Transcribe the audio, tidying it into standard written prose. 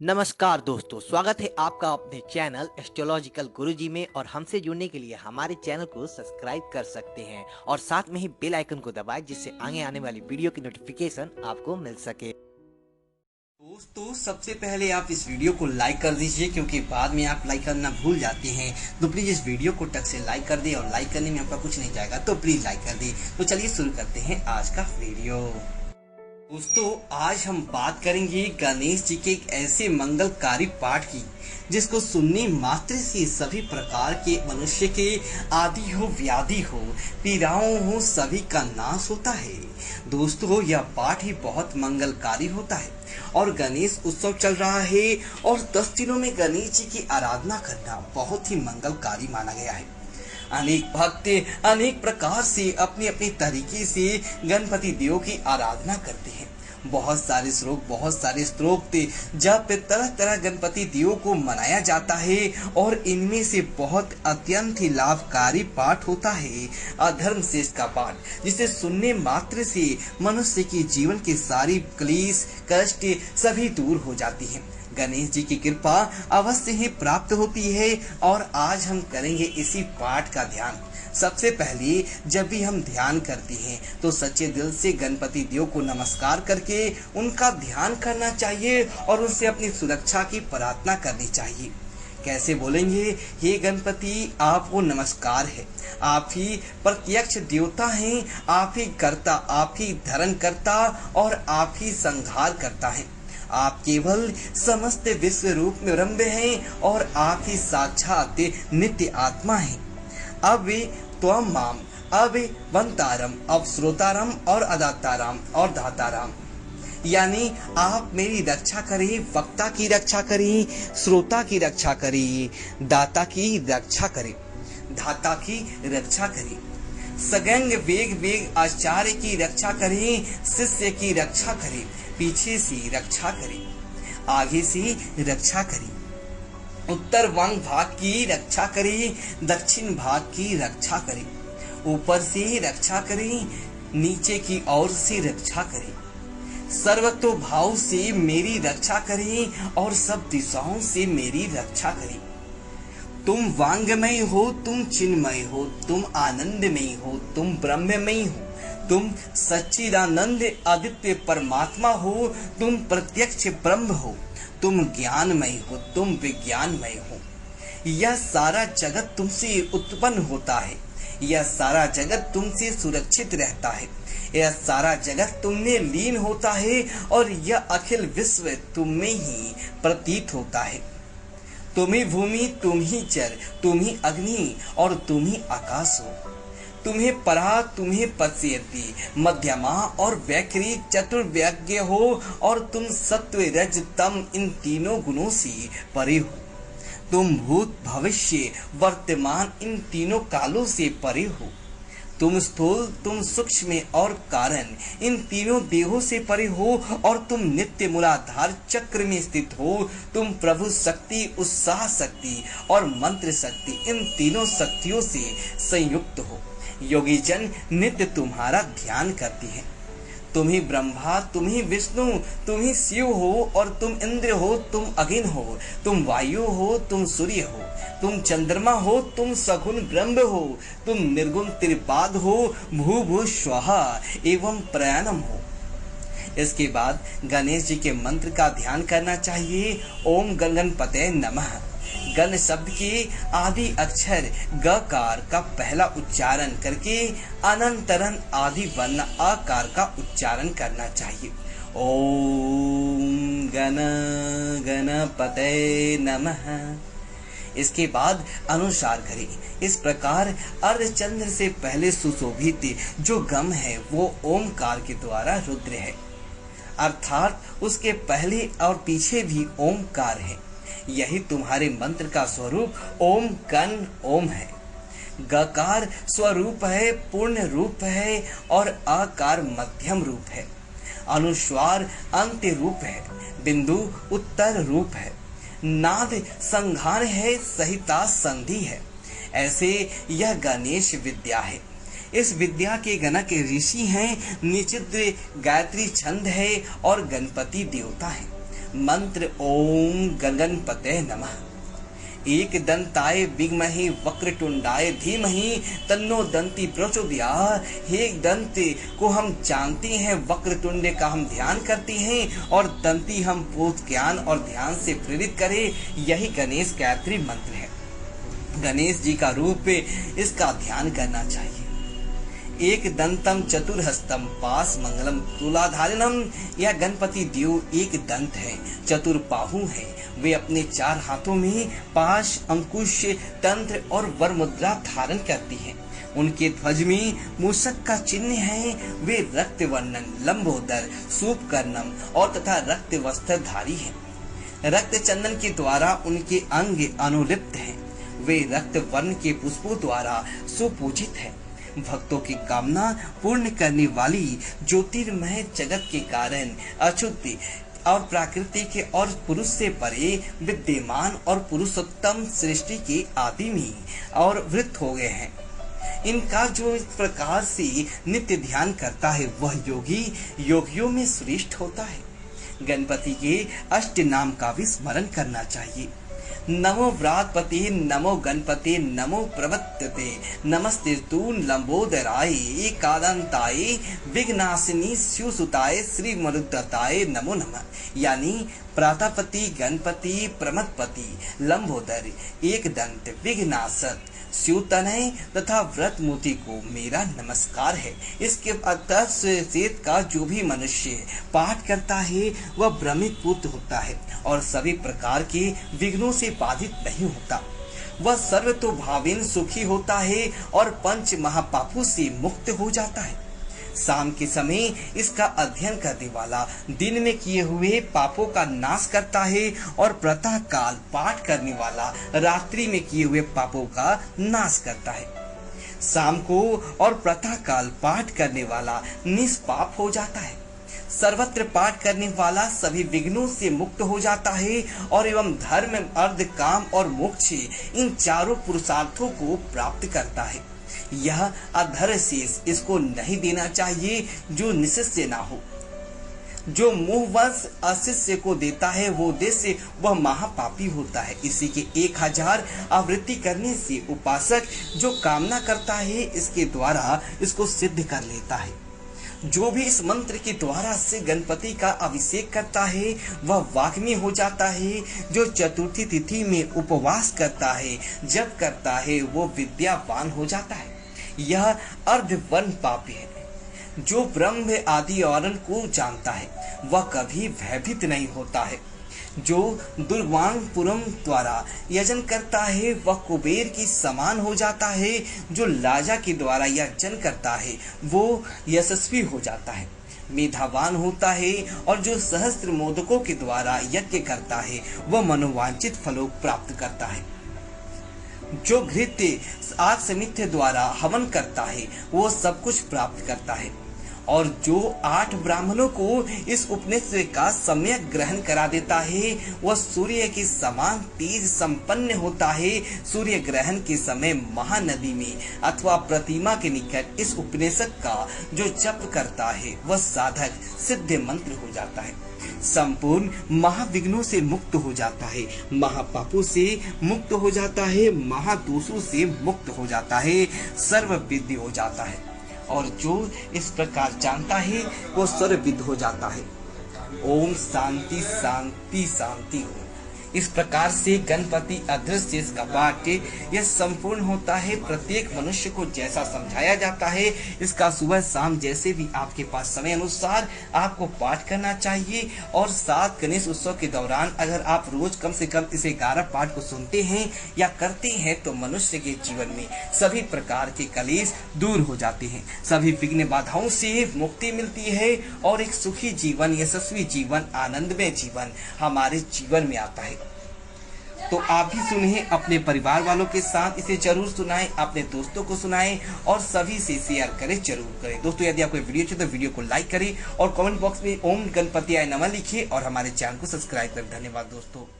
नमस्कार दोस्तों, स्वागत है आपका अपने चैनल एस्ट्रोलॉजिकल गुरुजी में। और हमसे जुड़ने के लिए हमारे चैनल को सब्सक्राइब कर सकते हैं और साथ में ही बेल आइकन को दबाएं, जिससे आगे आने वाली वीडियो की नोटिफिकेशन आपको मिल सके। दोस्तों, सबसे पहले आप इस वीडियो को लाइक कर दीजिए, क्योंकि बाद में आप लाइक करना भूल जाते हैं। तो प्लीज इस वीडियो को टक से लाइक कर दें, और लाइक करने में आपका कुछ नहीं जाएगा, तो प्लीज लाइक कर दें। तो चलिए शुरू करते हैं आज का वीडियो। दोस्तों, आज हम बात करेंगे गणेश जी के एक ऐसे मंगलकारी पाठ की जिसको सुनने मात्र से सभी प्रकार के मनुष्य के आदि हो, व्याधि हो, पीड़ाओं हो, सभी का नाश होता है। दोस्तों, यह पाठ ही बहुत मंगलकारी होता है और गणेश उत्सव चल रहा है और 10 दिनों में गणेश जी की आराधना करना बहुत ही मंगलकारी माना गया है। अनेक भक्त अनेक प्रकार से अपने अपने तरीके से गणपति देव की आराधना करते हैं। बहुत सारे श्लोक, बहुत सारे स्तोत्र जब तरह तरह गणपति देव को मनाया जाता है, और इनमें से बहुत अत्यंत ही लाभकारी पाठ होता है अधर्म शेष का पाठ, जिसे सुनने मात्र से मनुष्य की जीवन की सारी क्लेश, कष्ट सभी दूर हो जाती है। गणेश जी की कृपा अवश्य ही प्राप्त होती है, और आज हम करेंगे इसी पाठ का ध्यान। सबसे पहले जब भी हम ध्यान करते हैं तो सच्चे दिल से गणपति देव को नमस्कार करके उनका ध्यान करना चाहिए और उनसे अपनी सुरक्षा की प्रार्थना करनी चाहिए। कैसे बोलेंगे? हे गणपति, आपको नमस्कार है। आप ही प्रत्यक्ष देवता हैं, आप ही कर्ता, आप ही धरण करता और आप ही संहार करता है। आप केवल समस्त विश्व रूप में ब्रह्म हैं और आप ही साक्षात नित्य आत्मा हैं। अब त्वम माम अब वंतारम, अब श्रोतारम और अदाताराम और धाताराम, यानी आप मेरी रक्षा करें, वक्ता की रक्षा करें, श्रोता की रक्षा करें, दाता की रक्षा करें, धाता की रक्षा करें, सगंग वेग वेग आचार्य की रक्षा करें, शिष्य की रक्षा करें, पीछे से रक्षा करें, आगे से रक्षा करें, उत्तर वांग भाग की रक्षा करें, दक्षिण भाग की रक्षा करें, ऊपर से रक्षा करें, नीचे की ओर से रक्षा करें, सर्वतो भाव से मेरी रक्षा करें और सब दिशाओं से मेरी रक्षा करें। तुम वांगमय हो, तुम चिन्मय हो, तुम आनंदमय हो, तुम ब्रह्ममय हो, तुम सच्चिदानंद आदित्य परमात्मा हो, तुम प्रत्यक्ष ब्रह्म हो, तुम ज्ञानमय हो, तुम विज्ञानमय हो। यह सारा जगत तुमसे उत्पन्न होता है, यह सारा जगत तुमसे सुरक्षित रहता है, यह सारा जगत तुम में लीन होता है, और यह अखिल विश्व तुम में ही प्रतीत होता है। तुम ही भूमि, तुम ही जल, तुम ही अग्नि और तुम ही आकाश हो। तुम्हें परा, तुम्हें पश्यति, मध्यमा और वैखरी चतुर्व्यज्ञ हो, और तुम सत्व रज तम इन तीनों गुणों से परे हो। तुम भूत भविष्य वर्तमान इन तीनों कालों से परे हो। तुम स्थूल, तुम सूक्ष्म और कारण इन तीनों देहों से परे हो, और तुम नित्य मूलाधार चक्र में स्थित हो। तुम प्रभु शक्ति, उत्साह शक्ति और मंत्र शक्ति इन तीनों शक्तियों से संयुक्त हो। योगी जन नित्य तुम्हारा ध्यान करती है। तुम ही ब्रह्मा, तुम ही विष्णु, तुम ही शिव हो, और तुम इंद्र हो, तुम अग्नि हो, तुम वायु हो, तुम सूर्य हो, तुम चंद्रमा हो, तुम सगुण ब्रह्म हो, तुम निर्गुण त्रिपाद हो, भू भू स्वाहा एवं प्रयाणम हो। इसके बाद गणेश जी के मंत्र का ध्यान करना चाहिए। ओम गणपतये नमः। गण शब्द के आदि अक्षर गकार का पहला उच्चारण करके अनंतरन आदि वर्ण आकार का उच्चारण करना चाहिए। ओम गणपतये नमः। इसके बाद अनुसार करें। इस प्रकार अर्धचंद्र से पहले सुशोभित जो गम है वो ओमकार के द्वारा रुद्र है, अर्थात उसके पहले और पीछे भी ओमकार है। यही तुम्हारे मंत्र का स्वरूप ओम गण ओम है। गकार स्वरूप है, पूर्ण रूप है, और आकार मध्यम रूप है। अनुस्वार अंत्य रूप है, बिंदु उत्तर रूप है, नाद संघार है, सहिता संधि है। ऐसे यह गणेश विद्या है। इस विद्या के गणक ऋषि हैं, निचित्र गायत्री छंद है और गणपति देवता है। मंत्र ओम गणपतये नमः। एक दंताय विद्महे वक्रतुंडाय धीमहि तन्नो दंती प्रचोदयात्। हे दंत को हम जानते हैं, वक्रतुंड का हम ध्यान करते हैं और दंती हम पूत ज्ञान और ध्यान से प्रेरित करें। यही गणेश गायत्री मंत्र है। गणेश जी का रूप इसका ध्यान करना चाहिए। एक दंतम चतुर्हस्तम पास मंगलम तुलाधारिणम। यह गणपति देव एक दंत है, चतुर्बाहु है। वे अपने 4 हाथों में पाश, अंकुश, तंत्र और वर मुद्रा धारण करती हैं। उनके ध्वज में मूषक का चिन्ह है। वे रक्त वर्णन, लंबोदर, सूपकर्णम और तथा रक्त वस्त्रधारी हैं। रक्त चंदन के द्वारा उनके अंग अनुलिप्त हैं। वे रक्त वर्ण के पुष्पों द्वारा सुपूजित है। भक्तों की कामना पूर्ण करने वाली ज्योतिर्मय जगत के कारण अच्युत और प्रकृति के और पुरुष से परे विद्यमान और पुरुषोत्तम सृष्टि के आदि में और वृत्त हो गए हैं। इनका जो इस प्रकार से नित्य ध्यान करता है वह योगी योगियों में श्रेष्ठ होता है। गणपति के अष्ट नाम का भी स्मरण करना चाहिए। नमो व्रातपते, नमो गणपते, नमो प्रवर्तते, नमस्तेस्तु लंबोदराय, एकादंताय, विघ्नाशिनी शिवसुताय, श्री मरुदत्ताय नमो नमः। यानी प्रातापति, गणपति, प्रमदपति, लंबोदर, एकदंत, विघ्नाशक, शिवतनय तथा व्रतमूर्ति को मेरा नमस्कार है। इसके सेत का जो भी मनुष्य पाठ करता है वह भ्रमित पुत्र होता है और सभी प्रकार के विघ्नों से बाधित नहीं होता। वह सर्वतोभावेन सुखी होता है और पंच महापापों से मुक्त हो जाता है। शाम के समय इसका अध्ययन करने वाला दिन में किए हुए पापों का नाश करता है और प्रातः काल पाठ करने वाला रात्रि में किए हुए पापों का नाश करता है। शाम को और प्रातः काल पाठ करने वाला निष्पाप हो जाता है। सर्वत्र पाठ करने वाला सभी विघ्नों से मुक्त हो जाता है और एवं धर्म, अर्थ, काम और मोक्ष इन चारों पुरुषार्थों को प्राप्त करता है। यह अधर शेष इसको नहीं देना चाहिए जो निशिष्य ना हो। जो मोहवश अशिष्य को देता है वो उद्देश्य वह महापापी होता है। इसी के 1000 आवृत्ति करने से उपासक जो कामना करता है इसके द्वारा इसको सिद्ध कर लेता है। जो भी इस मंत्र के द्वारा से गणपति का अभिषेक करता है वह वाग्मी हो जाता है। जो चतुर्थी तिथि में उपवास करता है, जप करता है, वो विद्यावान हो जाता है। यह अर्धवर्ण पापी है। जो ब्रह्म आदि औरण को जानता है वह कभी भयभीत नहीं होता है। जो दुर्वांगपुरम द्वारा यजन करता है वह कुबेर की समान हो जाता है। जो लाजा के द्वारा यजन करता है वो यशस्वी हो जाता है, मेधावान होता है। और जो सहस्त्र मोदकों के द्वारा यज्ञ करता है वह मनोवांछित फलों प्राप्त करता है। जो घृत्य आग समित्य द्वारा हवन करता है वो सब कुछ प्राप्त करता है। और जो 8 ब्राह्मणों को इस उपनिषद का सम्यक ग्रहण करा देता है वह सूर्य के समान तेज संपन्न होता है। सूर्य ग्रहण के समय महानदी में अथवा प्रतिमा के निकट इस उपनिषद का जो जप करता है वह साधक सिद्ध मंत्र हो जाता है। संपूर्ण महाविघ्नों से मुक्त हो जाता है, महापापों से मुक्त हो जाता है, महादोषों से मुक्त हो जाता है, सर्वविद्य हो जाता है। और जो इस प्रकार जानता है वो सर्वविद्य हो जाता है। ओम शांति शांति शांति हो। इस प्रकार से गणपति अदृश्य का पाठ यह संपूर्ण होता है। प्रत्येक मनुष्य को जैसा समझाया जाता है इसका सुबह शाम जैसे भी आपके पास समय अनुसार आपको पाठ करना चाहिए। और साथ गणेश उत्सव के दौरान अगर आप रोज कम से कम इस 11 पाठ को सुनते हैं या करते हैं तो मनुष्य के जीवन में सभी प्रकार के कलेश दूर हो जाते हैं, सभी विघ्न बाधाओं से मुक्ति मिलती है और एक सुखी जीवन, यशस्वी जीवन, आनंदमय जीवन हमारे जीवन में आता है। तो आप भी सुनिए, अपने परिवार वालों के साथ इसे जरूर सुनाएं, अपने दोस्तों को सुनाएं और सभी से शेयर करें, जरूर करें। दोस्तों यदि आपको वीडियो चाहिए तो वीडियो को लाइक करें और कमेंट बॉक्स में ओम गणपति आय नमः लिखिए और हमारे चैनल को सब्सक्राइब करें। धन्यवाद दोस्तों।